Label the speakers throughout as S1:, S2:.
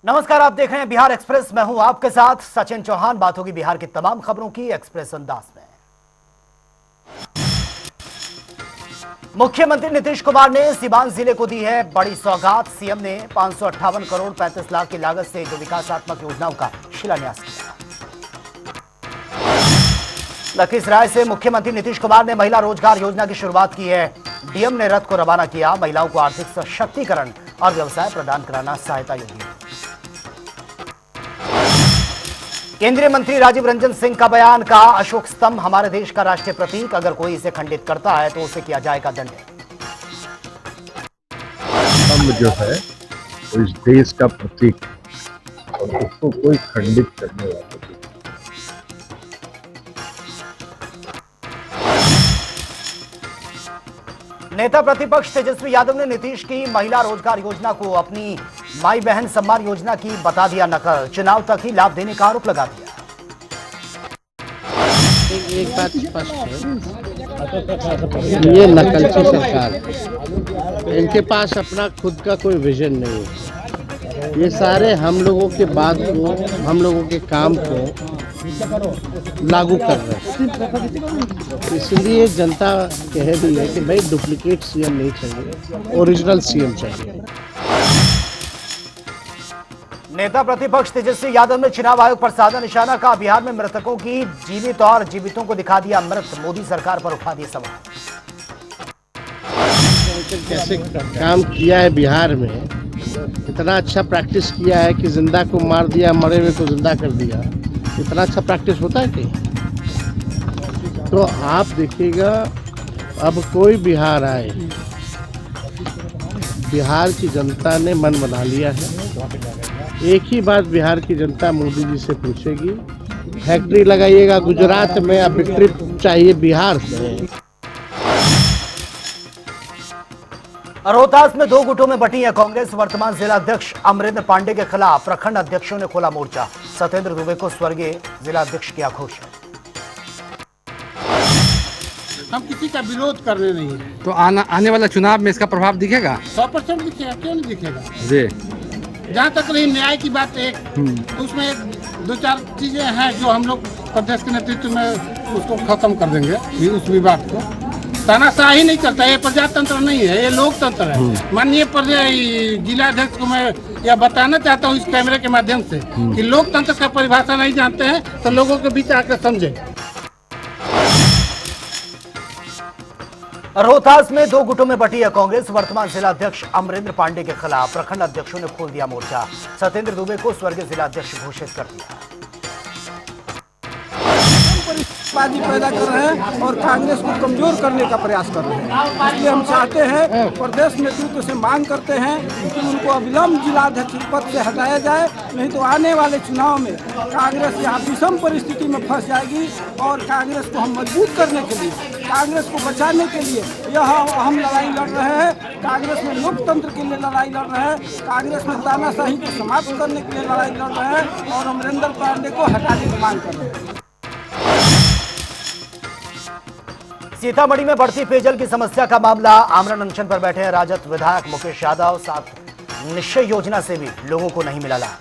S1: नमस्कार, आप देख रहे हैं बिहार एक्सप्रेस। मैं हूं आपके साथ सचिन चौहान। बात होगी बिहार की तमाम खबरों की एक्सप्रेस अंदाज में। मुख्यमंत्री नीतीश कुमार ने सीवान जिले को दी है बड़ी सौगात। सीएम ने 558 करोड़ 35 लाख की लागत से जो विकासात्मक योजनाओं का शिलान्यास किया। लखीसराय से मुख्यमंत्री नीतीश कुमार ने महिला रोजगार योजना की शुरुआत की है। डीएम ने रथ को रवाना किया। महिलाओं को आर्थिक सशक्तिकरण और व्यवसाय प्रदान कराना सहायता योजना। केंद्रीय मंत्री राजीव रंजन सिंह का बयान, का अशोक स्तंभ हमारे देश का राष्ट्रीय प्रतीक, अगर कोई इसे खंडित करता है तो उसे किया जाएगा दंड।
S2: स्तंभ जो है वो इस देश का प्रतीक और उसको कोई खंडित करने वाला नहीं।
S1: नेता प्रतिपक्ष तेजस्वी यादव ने नीतीश की महिला रोजगार योजना को अपनी माई बहन सम्मान योजना की बता दिया नकल। चुनाव तक ही लाभ देने का आरोप लगा दिया।
S3: एक बात स्पष्ट है, ये नकलची सरकार है। इनके पास अपना खुद का कोई विजन नहीं है। ये सारे हम लोगों के बात को, हम लोगों के काम को लागू कर रहे हैं। इसलिए जनता कह रही है कि भाई डुप्लीकेट सीएम नहीं चाहिए, ओरिजिनल सीएम चाहिए।
S1: नेता प्रतिपक्ष तेजस्वी यादव ने चुनाव आयोग पर साधा निशाना। का बिहार में मृतकों की जीवित और जीवितों को दिखा दिया मृत। मोदी सरकार पर उठा दिए सवाल।
S3: कैसे काम किया है बिहार में, इतना अच्छा प्रैक्टिस किया है कि जिंदा को मार दिया, मरे हुए को जिंदा कर दिया। इतना अच्छा प्रैक्टिस होता है कहीं? तो आप देखिएगा, अब कोई बिहार आए, बिहार की जनता ने मन बना लिया है। एक ही बात बिहार की जनता मोदी जी से पूछेगी, फैक्ट्री लगाइएगा गुजरात में या बिक्री चाहिए बिहार से।
S1: रोहतास में दो गुटों में बटी है कांग्रेस। वर्तमान जिला अध्यक्ष अमरेंद्र पांडे के खिलाफ प्रखंड अध्यक्षों ने खोला मोर्चा। सत्येंद्र दुबे को स्वर्गीय जिला अध्यक्ष किया घोषित।
S4: हम किसी का विरोध करने नहीं है।
S5: तो आने वाला चुनाव में इसका प्रभाव दिखेगा?
S4: 100% दिखेगा, क्यों नहीं दिखेगा।
S5: जी,
S4: जहाँ तक रही न्याय की बात, एक उसमें दो चार चीजें हैं जो हम लोग प्रदेश के नेतृत्व में उसको खत्म कर देंगे। उस विवाद को तानाशाही नहीं करता, ये प्रजातंत्र नहीं है, ये लोकतंत्र है। माननीय जिला अध्यक्ष को मैं यह बताना चाहता हूँ इस कैमरे के माध्यम से कि लोकतंत्र का परिभाषा नहीं जानते हैं तो लोगों के बीच आकर समझे।
S1: रोहतास में दो गुटों में बटी है कांग्रेस। वर्तमान जिला अध्यक्ष अमरेंद्र पांडे के खिलाफ प्रखंड अध्यक्षों ने खोल दिया मोर्चा। सत्येंद्र दुबे को स्वर्गीय जिला अध्यक्ष घोषित कर दिया।
S6: बाजी पैदा कर रहे हैं और कांग्रेस को कमजोर करने का प्रयास कर रहे हैं। इसलिए हम चाहते हैं, प्रदेश नेतृत्व से मांग करते हैं कि उनको अविलंब जिलाध्यक्ष पद से हटाया जाए, नहीं तो आने वाले चुनाव में कांग्रेस यहाँ विषम परिस्थिति में फंस जाएगी। और कांग्रेस को हम मजबूत करने के लिए, कांग्रेस को बचाने के लिए यह हम लड़ाई लड़ रहे हैं। कांग्रेस में लोकतंत्र के लिए लड़ाई लड़ रहे हैं, कांग्रेस में तानाशाही को समाप्त करने के लिए लड़ाई लड़ रहे हैं और अमरेंद्र पांडे को हटाने की मांग कर रहे हैं।
S1: सीतामढ़ी में बढ़ती पेयजल की समस्या का मामला। आमरण अनशन पर बैठे हैं राजद विधायक मुकेश यादव। साथ निश्चय योजना से भी लोगों को नहीं मिला लाभ।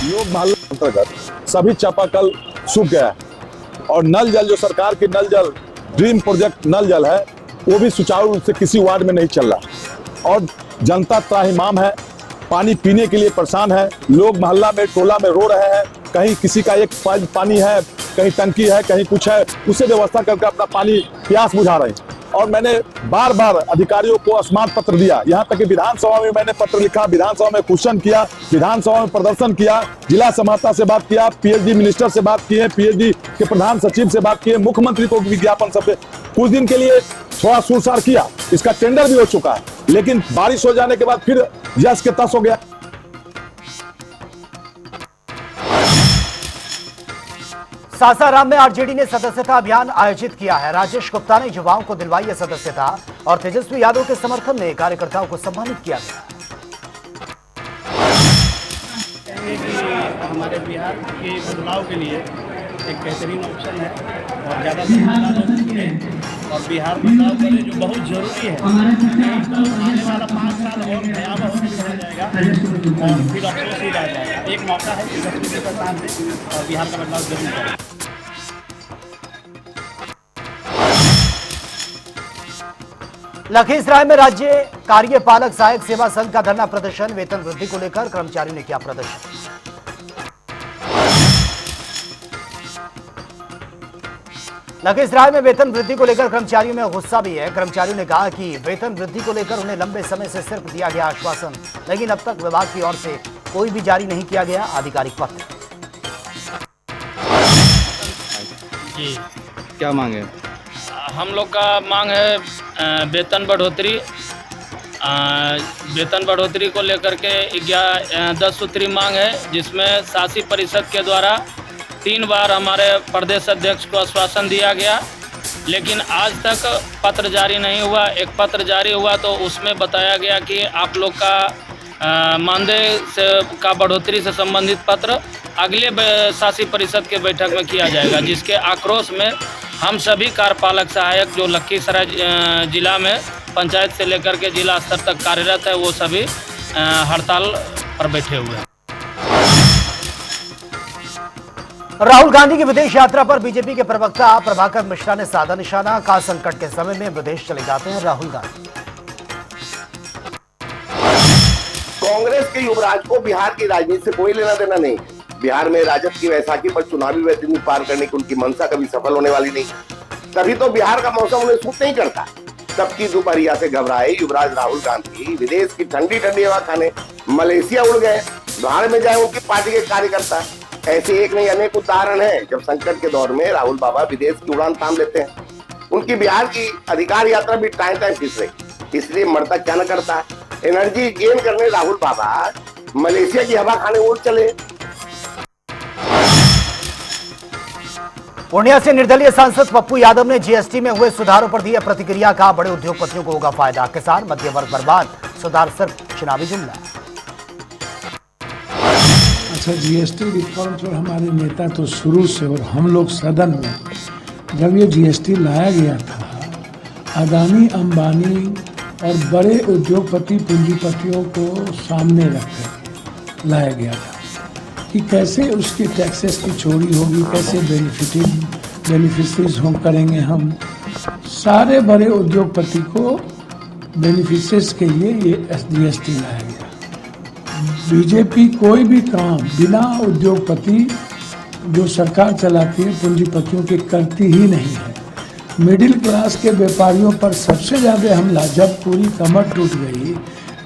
S2: योग मोहल्ला अंतर्गत सभी चापाकल सूख गया है और नल जल, जो सरकार की नल जल ड्रीम प्रोजेक्ट नल जल है, वो भी सुचारू रूप से किसी वार्ड में नहीं चल रहा और जनता त्राहिमाम है, पानी पीने के लिए परेशान है। लोग मोहल्ला में, टोला में रो रहे हैं। कहीं किसी का एक पानी है, कहीं टंकी है, कहीं कुछ है, उससे व्यवस्था करके अपना पानी प्यास बुझा रहे हैं। और मैंने बार बार अधिकारियों को स्मारक पत्र दिया, यहाँ तक कि विधानसभा में मैंने पत्र लिखा, विधानसभा में क्वेश्चन किया, विधानसभा में प्रदर्शन किया, जिला समाहर्ता से बात किया, पीएचडी मिनिस्टर से बात की है, पीएचडी के प्रधान सचिव से बात की है, मुख्यमंत्री को विज्ञापन सब कुछ दिन के लिए थोड़ा सुरसार किया। इसका टेंडर भी हो चुका है, लेकिन बारिश हो जाने के बाद फिर यस के तस हो गया।
S1: सासाराम में आरजेडी ने सदस्यता अभियान आयोजित किया है। राजेश गुप्ता ने युवाओं को दिलवाई है सदस्यता और तेजस्वी यादव के समर्थन में कार्यकर्ताओं को सम्मानित किया गया।
S7: हमारे बिहार के बदलाव के लिए एक बेहतरीन ऑप्शन है और ज़्यादा और बिहार बदलाव करे जो बहुत जरूरी है। नहीं तो आने वाला 5 साल और भयावह होने चला जाएगा और फिर अफसोस ही रह जाएगा। एक मौका है कि 10 का साथ दे और बिहार का बदलाव जरूर करें।
S1: लखीसराय में राज्य कार्यपालक सहायक सेवा संघ का धरना प्रदर्शन, वेतन वृद्धि को लेकर कर्मचारियों ने किया प्रदर्शन। लखीसराय में वेतन वृद्धि को लेकर कर्मचारियों में गुस्सा भी है। कर्मचारियों ने कहा कि वेतन वृद्धि को लेकर उन्हें लंबे समय से सिर्फ दिया गया आश्वासन, लेकिन अब तक विभाग की ओर से कोई भी जारी नहीं किया गया आधिकारिक पत्र।
S8: जी
S5: क्या मांगे?
S8: हम लोग का मांग है वेतन बढ़ोतरी। वेतन बढ़ोतरी को लेकर के 10 सूत्री मांग है, जिसमें शासी परिषद के द्वारा 3 बार हमारे प्रदेश अध्यक्ष को आश्वासन दिया गया, लेकिन आज तक पत्र जारी नहीं हुआ। एक पत्र जारी हुआ तो उसमें बताया गया कि आप लोग का मानदेय से का बढ़ोतरी से संबंधित पत्र अगले शासी परिषद के बैठक में किया जाएगा, जिसके आक्रोश में हम सभी कार्यपालक सहायक जो लखीसराय जिला में पंचायत से लेकर के जिला स्तर तक कार्यरत है, वो सभी हड़ताल पर बैठे हुए हैं।
S1: राहुल गांधी की विदेश यात्रा पर बीजेपी के प्रवक्ता प्रभाकर मिश्रा ने साधा निशाना, कहा संकट के समय में विदेश चले जाते हैं राहुल गांधी।
S9: कांग्रेस के युवराज को बिहार की राजनीति से कोई लेना देना नहीं। बिहार में राजद की वैसाखी पर चुनावी वैतरणी पार करने की उनकी मंशा कभी सफल होने वाली नहीं। तभी तो बिहार का मौसम उन्हें सूट नहीं करता। तब की दोपहरिया से घबराए युवराज राहुल गांधी विदेश की ठंडी ठंडी हवा खाने मलेशिया उड़ गए। बाहर में जाए उनकी पार्टी के कार्यकर्ता। ऐसे एक नहीं अनेक उदाहरण हैं जब संकट के दौर में राहुल बाबा विदेश की उड़ान थाम लेते हैं। उनकी बिहार की अधिकार यात्रा भी टाइम फिस रही, इसलिए मरता क्या न करता। एनर्जी गेन करने राहुल बाबा मलेशिया की हवा खाने उड़ चले।
S1: पूर्णिया से निर्दलीय सांसद पप्पू यादव ने जीएसटी में हुए सुधारों पर दी प्रतिक्रिया, का बड़े उद्योगपतियों को होगा फायदा, किसान मध्य वर्ग बर्बाद, सुधार सिर्फ चुनावी जुमला।
S10: अच्छा, जीएसटी रिफॉर्म जो हमारे नेता तो शुरू से और हम लोग सदन में जब ये जीएसटी लाया गया था, अदानी अंबानी और बड़े उद्योगपति पूंजीपतियों को सामने रखकर लाया गया था कि कैसे उसकी टैक्सेस की चोरी होगी, कैसे बेनिफिशरीज हम करेंगे। हम सारे बड़े उद्योगपति को बेनिफिशरीज के लिए ये जीएसटी लाया गया। बीजेपी कोई भी काम बिना उद्योगपति जो सरकार चलाती है पूंजीपतियों के करती ही नहीं है। मिडिल क्लास के व्यापारियों पर सबसे ज़्यादा हमला, जब पूरी कमर टूट गई,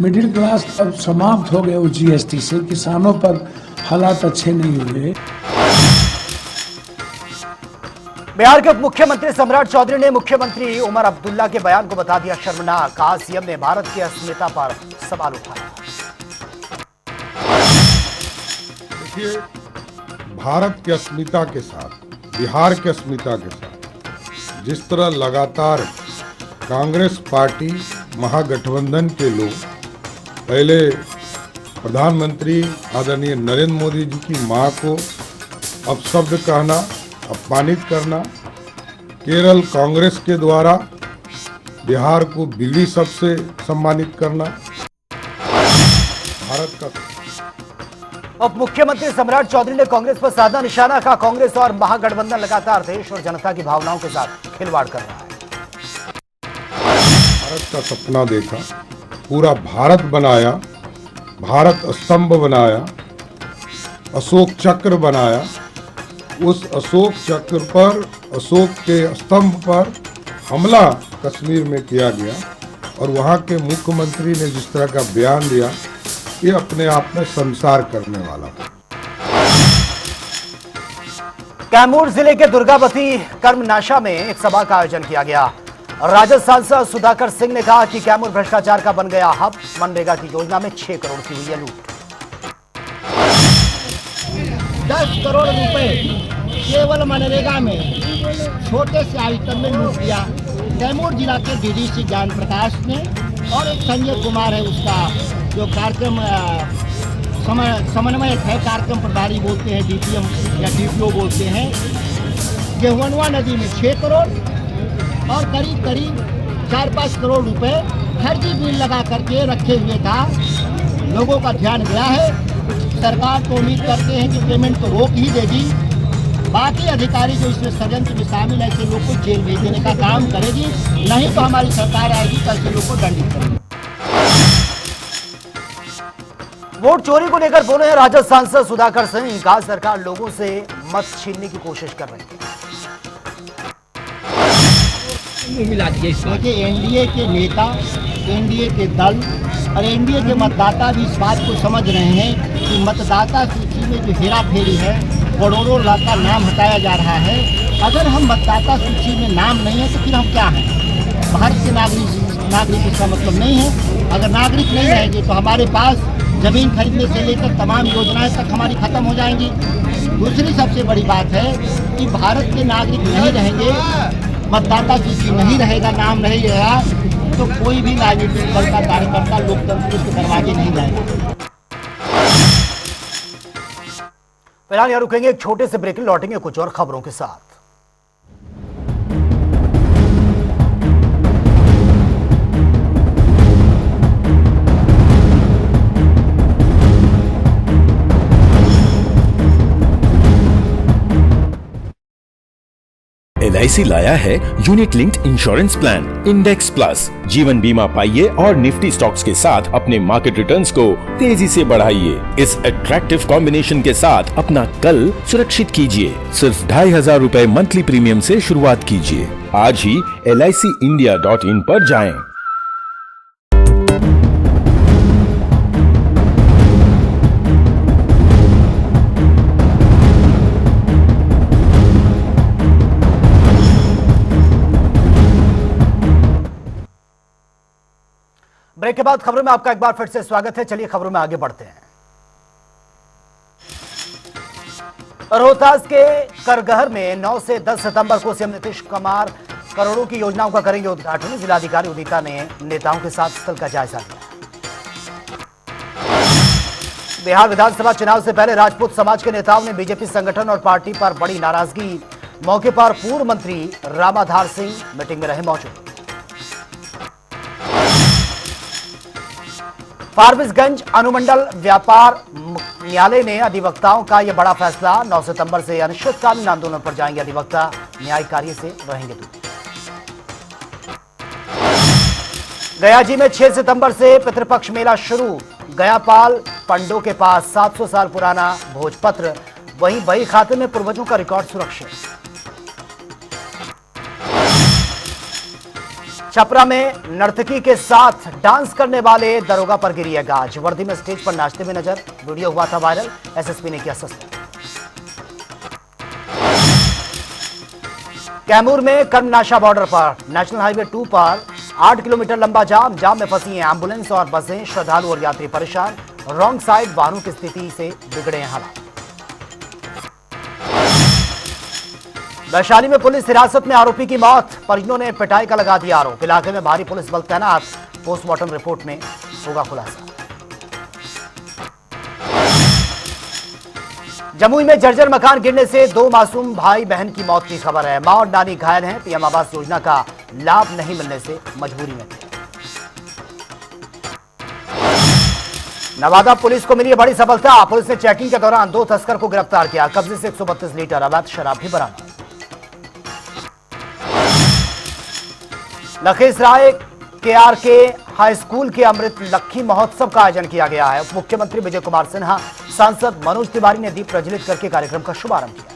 S10: मिडिल क्लास अब समाप्त हो गए उस जीएसटी से, किसानों पर हालात अच्छे नहीं हुए।
S1: बिहार के उप मुख्यमंत्री सम्राट चौधरी ने मुख्यमंत्री उमर अब्दुल्ला के बयान को बता दिया शर्मनाक, कहा सीएम ने भारत की अस्मिता पर सवाल उठाया।
S11: देखिए, भारत की अस्मिता के साथ, बिहार की अस्मिता के साथ जिस तरह लगातार कांग्रेस पार्टी महागठबंधन के लोग पहले प्रधानमंत्री आदरणीय नरेंद्र मोदी जी की मां को अपशब्द कहना, अपमानित करना, केरल कांग्रेस के द्वारा बिहार को बिल्ली शब्द से सम्मानित करना, भारत का।
S1: उप मुख्यमंत्री सम्राट चौधरी ने कांग्रेस पर साधा निशाना, कहा कांग्रेस और महागठबंधन लगातार देश और जनता की भावनाओं के साथ खिलवाड़ कर रहा है।
S11: भारत का सपना देखा, पूरा भारत बनाया, भारत स्तंभ बनाया, अशोक चक्र बनाया। उस अशोक चक्र पर, अशोक के स्तंभ पर हमला कश्मीर में किया गया और वहां के मुख्यमंत्री ने जिस तरह का बयान दिया, ये अपने आप में संसार करने वाला।
S1: कैमूर जिले के दुर्गावती कर्मनाशा में एक सभा का आयोजन किया गया। राजद सांसद सुधाकर सिंह ने कहा कि कैमूर भ्रष्टाचार का बन गया हब, मनरेगा की योजना में 6 करोड़ की हुई है लूट।
S12: 10 करोड़ रुपए केवल मनरेगा में छोटे से आइटम में लूट किया कैमूर जिला के डीडीसी ज्ञान प्रकाश ने, और एक संजय कुमार है उसका जो कार्यक्रम समन्वयक है, कार्यक्रम प्रभारी बोलते हैं, डीपीएम या डीपीओ बोलते हैं। गेहुअनवा नदी में 6 करोड़, और करीब करीब 4-5 करोड़ रुपए फर्जी बिल लगा करके रखे हुए था। लोगों का ध्यान गया है। सरकार तो उम्मीद करते हैं कि पेमेंट तो रोक ही देगी। बाकी अधिकारी जो इसमें षड्यंत्र में शामिल है, ऐसे लोग को जेल भेज देने का काम करेगी। नहीं तो हमारी सरकार आएगी, कल से लोग को दंडित करेगी।
S1: वोट चोरी को लेकर बोले हैं राजद सांसद सुधाकर सिंह। कहा सरकार लोगों से मत छीनने की कोशिश कर रही है।
S12: देखिए, एनडीए के नेता, एनडीए के दल और एनडीए के मतदाता भी इस बात को समझ रहे हैं कि मतदाता सूची में जो हेरा फेरी है, करोड़ों लाख का नाम हटाया जा रहा है। अगर हम मतदाता सूची में नाम नहीं है तो फिर हम क्या हैं? भारत के नागरिक इसका मतलब नहीं है। अगर नागरिक नहीं रहेंगे तो हमारे पास जमीन खरीदने से लेकर तमाम योजनाएं तक हमारी खत्म हो जाएंगी। दूसरी सबसे बड़ी बात है कि भारत के नागरिक नहीं रहेंगे, मतदाता सूची नहीं रहेगा, नाम नहीं रहेगा, तो कोई भी राजनीतिक दल का कार्यकर्ता लोकतंत्र के दरवाजे नहीं जाएगा।
S1: फिलहाल यहाँ रुकेंगे, एक छोटे से ब्रेक, लौटेंगे कुछ और खबरों के साथ।
S13: LIC लाया है unit linked insurance plan index plus. जीवन बीमा पाइए और निफ्टी स्टॉक्स के साथ अपने मार्केट रिटर्न्स को तेजी से बढ़ाइए। इस अट्रैक्टिव कॉम्बिनेशन के साथ अपना कल सुरक्षित कीजिए। सिर्फ 2500 रुपए मंथली प्रीमियम से शुरुआत कीजिए। आज ही LICindia.in पर जाएं।
S1: ब्रेक के बाद खबरों में आपका एक बार फिर से स्वागत है। चलिए खबरों में आगे बढ़ते हैं। रोहतास के करगहर में 9 से 10 सितंबर को सीएम नीतीश कुमार करोड़ों की योजनाओं का करेंगे उद्घाटन। जिलाधिकारी उदिता ने नेताओं के साथ स्थल का जायजा लिया। बिहार विधानसभा चुनाव से पहले राजपूत समाज के नेताओं ने बीजेपी संगठन और पार्टी पर बड़ी नाराजगी। मौके पर पूर्व मंत्री रामाधार सिंह मीटिंग में रहे मौजूद। फारबिसगंज अनुमंडल व्यापार न्यायालय ने अधिवक्ताओं का यह बड़ा फैसला। 9 सितंबर से अनिश्चितकालीन आंदोलन पर जाएंगे अधिवक्ता, न्यायिक कार्य से रहेंगे दूर। गया जी में 6 सितंबर से पितृपक्ष मेला शुरू। गयापाल पंडो के पास 700 साल पुराना भोजपत्र, वहीं बही खाते में पूर्वजों का रिकॉर्ड सुरक्षित। छपरा में नर्तकी के साथ डांस करने वाले दरोगा पर गिरी है गाज। वर्दी में स्टेज पर नाचते हुए नजर, वीडियो हुआ था वायरल। एसएसपी ने किया सस्पेंड। कैमूर में कर्मनाशा बॉर्डर पर नेशनल हाईवे 2 पर 8 किलोमीटर लंबा जाम में फंसी हैं एम्बुलेंस और बसें। श्रद्धालु और यात्री परेशान। रॉन्ग साइड वाहनों की स्थिति से बिगड़े हैं हालात। वैशाली में पुलिस हिरासत में आरोपी की मौत। परिजनों ने पिटाई का लगा दिया आरोप। इलाके में भारी पुलिस बल तैनात। पोस्टमार्टम रिपोर्ट में होगा खुलासा। जमुई में जर्जर मकान गिरने से 2 मासूम भाई बहन की मौत की खबर है। मां और नानी घायल हैं। पीएम आवास योजना का लाभ नहीं मिलने से मजबूरी में थे। नवादा पुलिस को मिली बड़ी सफलता। पुलिस ने चेकिंग के दौरान 2 तस्कर को गिरफ्तार किया। कब्जे से 132 लीटर अवैध शराब भी बरामद। लखीसराय KRK हाई स्कूल के अमृत लक्खी महोत्सव का आयोजन किया गया है। उप मुख्यमंत्री विजय कुमार सिन्हा, सांसद मनोज तिवारी ने दीप प्रज्वलित करके कार्यक्रम का शुभारंभ किया।